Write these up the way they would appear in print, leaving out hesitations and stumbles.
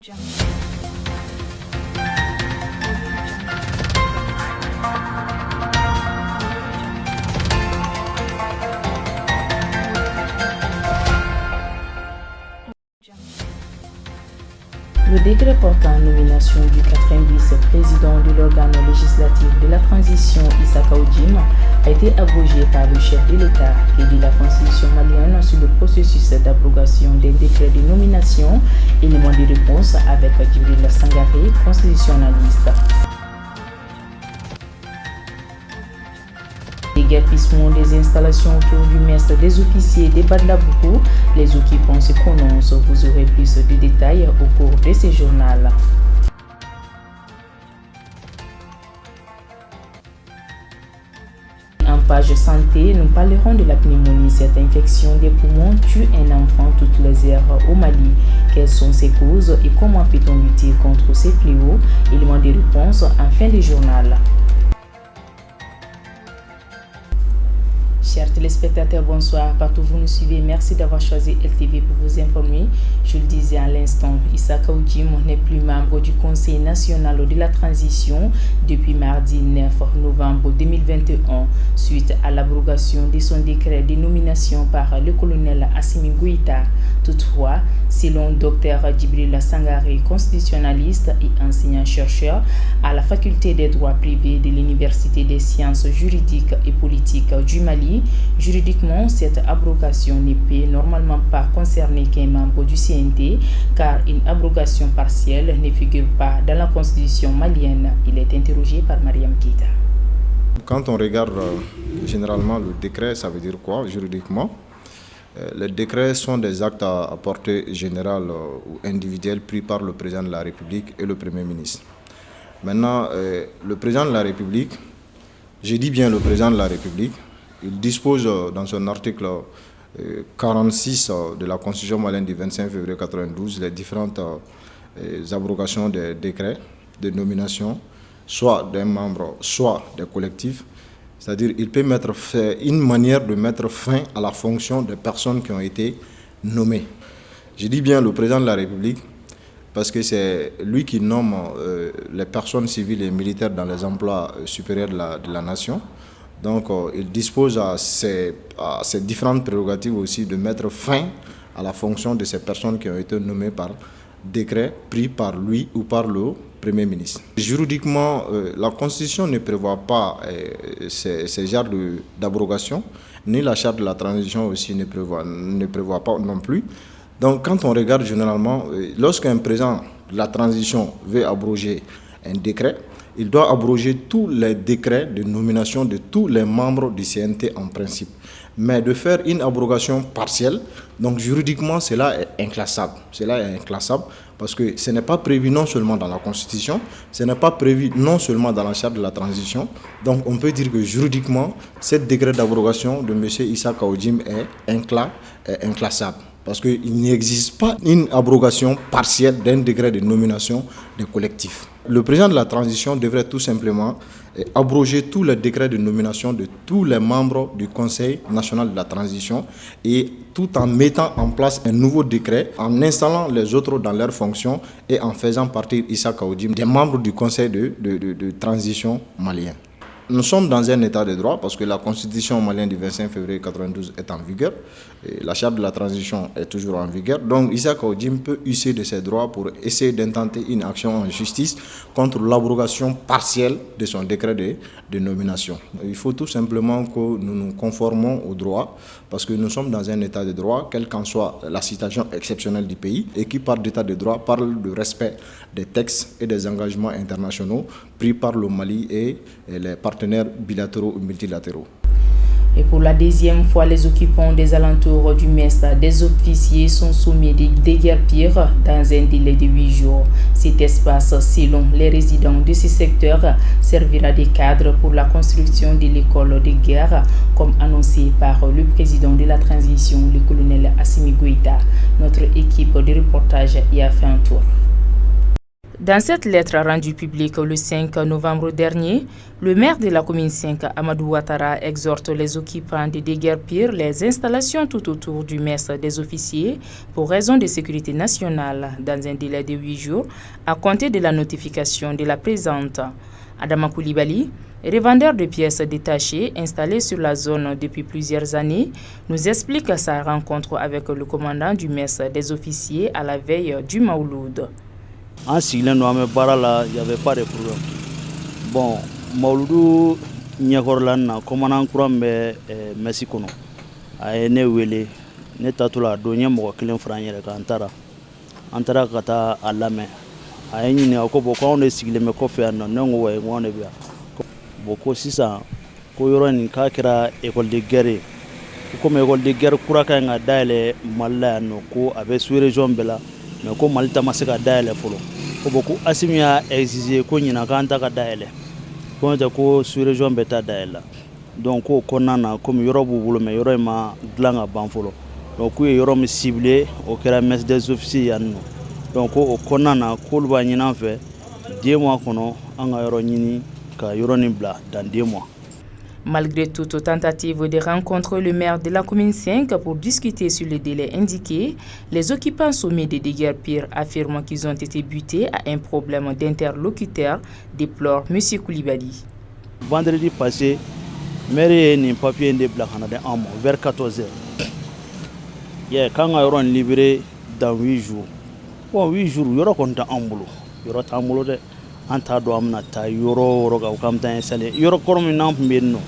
Le décret portant nomination du 4e vice-président de l'organe législatif de la transition, Issa Kaoudim, a été abrogé par le chef de l'État et de la Constitution malienne sur le processus d'abrogation des décrets de nomination, élément de réponse avec Djibril Sangaré, constitutionnaliste. Déguerpissement des installations autour du mess des officiers des Badlabougou, les occupants se prononcent. Vous aurez plus de détails au cours de ce journal. En page santé, nous parlerons de la pneumonie. Cette infection des poumons tue un enfant toutes les heures au Mali. Quelles sont ses causes et comment peut-on lutter contre ces fléaux? Élément de réponse en fin de journal. Chers téléspectateurs, bonsoir. Partout où vous nous suivez, merci d'avoir choisi LTV pour vous informer. Je le disais à l'instant, Issa Kaoudim n'est plus membre du Conseil national de la transition depuis mardi 9 novembre 2021, suite à l'abrogation de son décret de nomination par le colonel Assimi Goïta. Toutefois, selon Dr Djibril Sangaré, constitutionnaliste et enseignant-chercheur à la faculté des droits privés de l'Université des sciences juridiques et politiques du Mali, juridiquement, cette abrogation ne peut normalement pas concerner qu'un membre du CNT, car une abrogation partielle ne figure pas dans la constitution malienne. Il est interrogé par Mariam Keita. Quand on regarde généralement le décret, ça veut dire quoi juridiquement? Les décrets sont des actes à portée générale ou individuelle pris par le président de la République et le Premier ministre. Maintenant, le président de la République, je dis bien le président de la République, il dispose dans son article 46 de la Constitution malienne du 25 février 1992 les différentes abrogations des décrets de nomination, soit des membres, soit des collectifs. C'est-à-dire qu'il peut mettre une manière de mettre fin à la fonction des personnes qui ont été nommées. Je dis bien le président de la République parce que c'est lui qui nomme les personnes civiles et militaires dans les emplois supérieurs de la nation. Donc il dispose à ces différentes prérogatives aussi de mettre fin à la fonction de ces personnes qui ont été nommées par décret pris par lui ou par le Premier ministre. Juridiquement, la Constitution ne prévoit pas ces genres d'abrogation, ni la charte de la transition aussi ne prévoit pas non plus. Donc quand on regarde généralement, lorsqu'un président de la transition veut abroger un décret, il doit abroger tous les décrets de nomination de tous les membres du CNT en principe. Mais de faire une abrogation partielle, donc juridiquement, cela est inclassable. Cela est inclassable parce que ce n'est pas prévu non seulement dans la Constitution, ce n'est pas prévu non seulement dans la charte de la transition. Donc on peut dire que juridiquement, ce décret d'abrogation de M. Issa Kaoudim est inclassable. Parce qu'il n'existe pas une abrogation partielle d'un décret de nomination des collectifs. Le président de la transition devrait tout simplement abroger tous les décrets de nomination de tous les membres du Conseil national de la transition et tout en mettant en place un nouveau décret, en installant les autres dans leurs fonctions et en faisant partir Issa Kaoudim des membres du Conseil de transition malien. Nous sommes dans un état de droit parce que la constitution malienne du 25 février 1992 est en vigueur. Et la charte de la transition est toujours en vigueur. Donc Issa Kaoudim peut user de ses droits pour essayer d'intenter une action en justice contre l'abrogation partielle de son décret de nomination. Il faut tout simplement que nous nous conformons au droit parce que nous sommes dans un état de droit, quelle qu'en soit la situation exceptionnelle du pays, et qui parle d'état de droit parle de respect des textes et des engagements internationaux pris par le Mali et les partenaires bilatéraux ou multilatéraux. Et pour la deuxième fois, les occupants des alentours du MES des officiers sont soumis des déguerpir dans un délai de 8 jours. Cet espace, selon les résidents de ce secteur, servira de cadre pour la construction de l'école de guerre, comme annoncé par le président de la transition, le colonel Assimi Goïta. Notre équipe de reportage y a fait un tour. Dans cette lettre rendue publique le 5 novembre dernier, le maire de la commune 5, Amadou Ouattara, exhorte les occupants de déguerpir les installations tout autour du mess des officiers pour raison de sécurité nationale dans un délai de 8 jours à compter de la notification de la présente. Adama Koulibaly, revendeur de pièces détachées installé sur la zone depuis plusieurs années, nous explique sa rencontre avec le commandant du mess des officiers à la veille du Mauloud. En sigilen don an bɛ baara la, il y avait pas de problème. Bon, Mawuludu ɲɛkɔrɔla na commandant kura min bɛ mɛsi kɔnɔ a ye ne wele, ne taatɔ la a don n ye mɔgɔ kelen fara n yɛrɛ kan, an taara ka taa a lamɛn. A ye ɲininka ko bon ko anw de sigilen bɛ kɔfɛ yan nɔ, ne ko ouais n ko anw de bɛ yan. Bon ko sisan ko yɔrɔ nin k'a kɛra école de guerre ye, komi école de guerre kura ka ɲi ka dayɛlɛ Mali la yan nɔ, ko a bɛ sous-région bɛɛ la, mais ko Mali ta ma se ka dayɛlɛ fɔlɔ. Ko bon ko Assimi y'a exigé ko ɲinan k'an ta ka dayɛlɛ, ko n'o tɛ ko sous-région bɛɛ ta dayɛlɛ. Donc k'o kɔnɔna na komi yɔrɔ b'u bolo mais yɔrɔ in ma dilan ka ban fɔlɔ, donc k'u ye yɔrɔ min ciblé o kɛra mess des officiers yan nɔ. Donc k'o kɔnɔna na k'olu b'a ɲini an fɛ 2 mois kɔnɔ an ka yɔrɔ ɲini ka yɔrɔ nin bila dans 2 mois. Malgré toute tentative de rencontrer le maire de la commune 5 pour discuter sur les délais indiqués, les occupants sommés de déguerpir affirment qu'ils ont été butés à un problème d'interlocuteur, déplore M. Koulibaly. Vendredi passé, maire ye nin papier de bila kana de an ma vers 14h. Kan ka yɔrɔ libéré dans 8 jours. Bon 8 jours yɔrɔ kɔni tɛ an bolo. Yɔrɔ t'an bolo dɛ. An t'a dɔn an bɛna taa yɔrɔ o yɔrɔ kan k'an bɛ taa installer. Yɔrɔ kɔrɔ min n'an tun bɛ yen nɔ,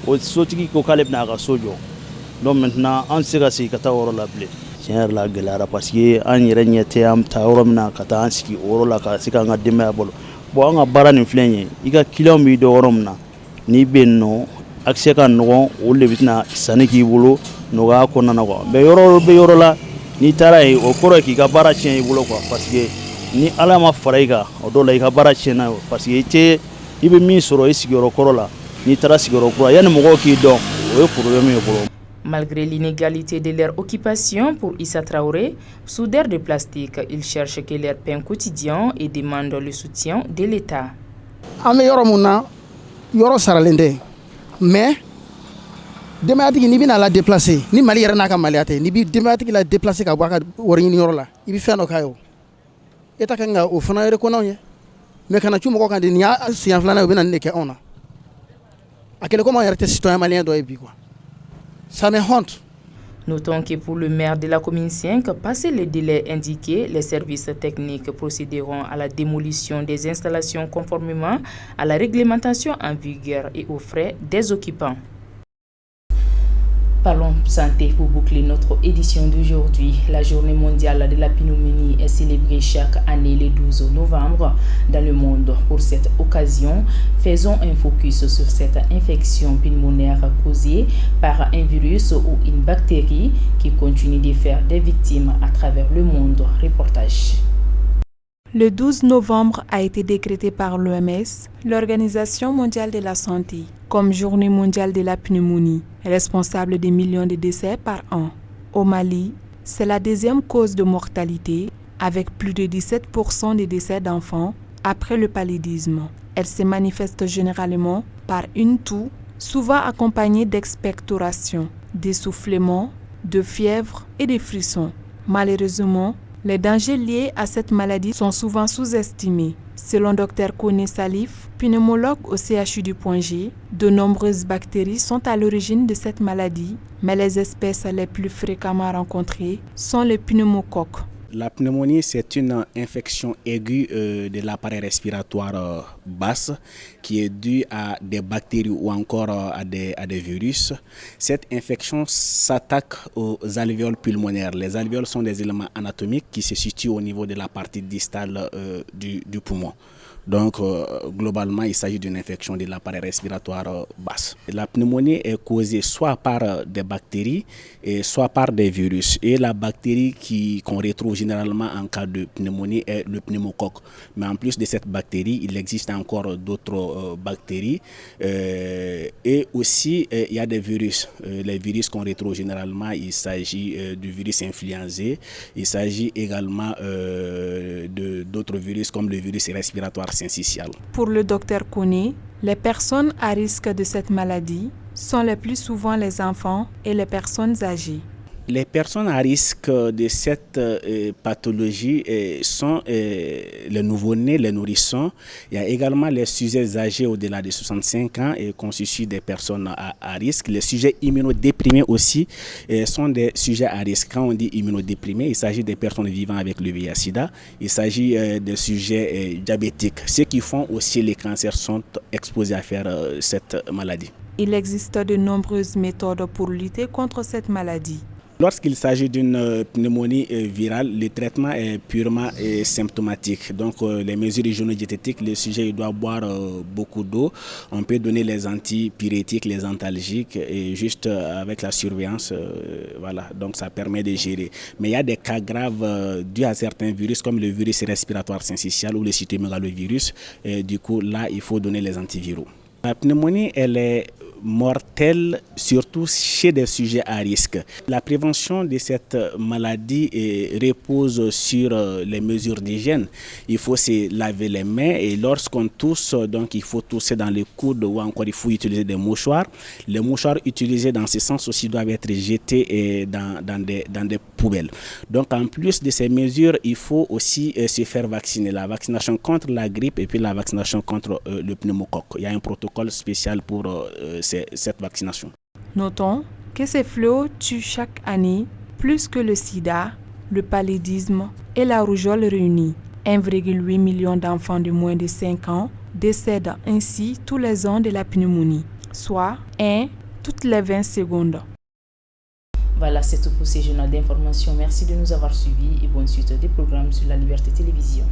o sotigi ko k'ale bɛna a ka so jɔ. Donc maintenant an tɛ se ka segin ka taa o yɔrɔ la bilen. Tiɲɛ yɛrɛ la gɛlɛyara parce que an yɛrɛ ɲɛ tɛ an bɛ taa yɔrɔ min na ka taa an sigi o yɔrɔ la ka se k'an ka denbaya balo. Bon an ka baara nin filɛ nin ye, i ka client b'i dɔn yɔrɔ min na, n'i bɛ yen nɔ accès ka nɔgɔn, olu de bɛ tɛna sanni k'i bolo nɔgɔya kɔnɔna na quoi. Mais yɔrɔ bɛ yɔrɔ la, n'i taara yen o kɔrɔ ye k'i ka baara tiɲɛ i bolo quoi, parce que ni ala ma fara i kan o dɔw la i ka baara tiɲɛna o, parce que i bɛ min sɔrɔ i sigiyɔrɔ kɔrɔ la, n'i taara sigiyɔrɔ kura yanni mɔgɔw k'i dɔn o ye problème ye fɔlɔ. Malgré l'inégalité de leur occupation pour Issa Traoré, soudeur de plastique, ils cherchent que leur pain quotidien et demandent le soutien de l'État. An bɛ yɔrɔ mun na yɔrɔ saralen tɛ, mais denbayatigi n'i bɛna la déplacer ni Mali yɛrɛ n'a ka maliya tɛ, n'i bɛ denbayatigi la déplacer ka bɔ a ka wari ɲini yɔrɔ la, i bɛ fɛn dɔ k'a ye o. État kan ka o fana reconnaître ye, mais kana cu mɔgɔ kan de nin y'a siɲɛ filanan ye u bɛ na nin de kɛ anw na. A kɛlen komi an yɛrɛ tɛ citoyen malien dɔ ye bi quoi. Ça me honte. Notons que pour le maire de la commune 5, passé le délai indiqué, les services techniques procéderont à la démolition des installations conformément à la réglementation en vigueur et aux frais des occupants. Parlons santé pour boucler notre édition d'aujourd'hui. La journée mondiale de la pneumonie est célébrée chaque année le 12 novembre dans le monde. Pour cette occasion, faisons un focus sur cette infection pulmonaire causée par un virus ou une bactérie qui continue de faire des victimes à travers le monde. Reportage. Le 12 novembre a été décrété par l'OMS, l'Organisation mondiale de la santé, comme journée mondiale de la pneumonie, responsable des millions de décès par an. Au Mali, c'est la 2e cause de mortalité, avec plus de 17% des décès d'enfants après le paludisme. Elle se manifeste généralement par une toux, souvent accompagnée d'expectoration, d'essoufflement, de fièvre et de frissons. Malheureusement, les dangers liés à cette maladie sont souvent sous-estimés. Selon Dr Koné Salif, pneumologue au CHU du Point G, de nombreuses bactéries sont à l'origine de cette maladie, mais les espèces les plus fréquemment rencontrées sont les pneumocoques. La pneumonie, c'est une infection aiguë de l'appareil respiratoire basse qui est due à des bactéries ou encore à des virus. Cette infection s'attaque aux alvéoles pulmonaires. Les alvéoles sont des éléments anatomiques qui se situent au niveau de la partie distale du poumon. Donc, globalement, il s'agit d'une infection de l'appareil respiratoire basse. La pneumonie est causée soit par des bactéries, et soit par des virus. Et la bactérie qu'on retrouve généralement en cas de pneumonie est le pneumocoque. Mais en plus de cette bactérie, il existe encore d'autres bactéries. Et aussi, il y a des virus. Les virus qu'on retrouve généralement, il s'agit du virus influenzé. Il s'agit également de d'autres virus comme le virus respiratoire syncytial. Pour le docteur Koné, les personnes à risque de cette maladie sont le plus souvent les enfants et les personnes âgées. Les personnes à risque de cette pathologie sont les nouveau-nés, les nourrissons. Il y a également les sujets âgés au-delà de 65 ans et constituent des personnes à risque. Les sujets immunodéprimés aussi sont des sujets à risque. Quand on dit immunodéprimés, il s'agit des personnes vivant avec le VIH-Sida. Il s'agit des sujets diabétiques. Ceux qui font aussi les cancers sont exposés à faire cette maladie. Il existe de nombreuses méthodes pour lutter contre cette maladie. Lorsqu'il s'agit d'une pneumonie virale, le traitement est purement symptomatique. Donc les mesures hygiéno-diététiques, le sujet doit boire beaucoup d'eau. On peut donner les antipyrétiques, les antalgiques et juste avec la surveillance, voilà. Donc ça permet de gérer. Mais il y a des cas graves dus à certains virus comme le virus respiratoire syncytial ou le cytomégalovirus. Du coup là, il faut donner les antiviraux. La pneumonie, elle est mortelle, surtout chez des sujets à risque. La prévention de cette maladie repose sur les mesures d'hygiène. Il faut se laver les mains et lorsqu'on tousse, donc il faut tousser dans les coudes ou encore il faut utiliser des mouchoirs. Les mouchoirs utilisés dans ce sens aussi doivent être jetés dans des poubelles. Donc en plus de ces mesures, il faut aussi se faire vacciner. La vaccination contre la grippe et puis la vaccination contre le pneumocoque. Il y a un protocole spécial pour cette vaccination. Notons que ces fléaux tuent chaque année plus que le sida, le paludisme et la rougeole réunis. 1,8 million d'enfants de moins de 5 ans décèdent ainsi tous les ans de la pneumonie, soit 1 toutes les 20 secondes. Voilà, c'est tout pour ces journaux d'information. Merci de nous avoir suivis et bonne suite des programmes sur la Liberté Télévision.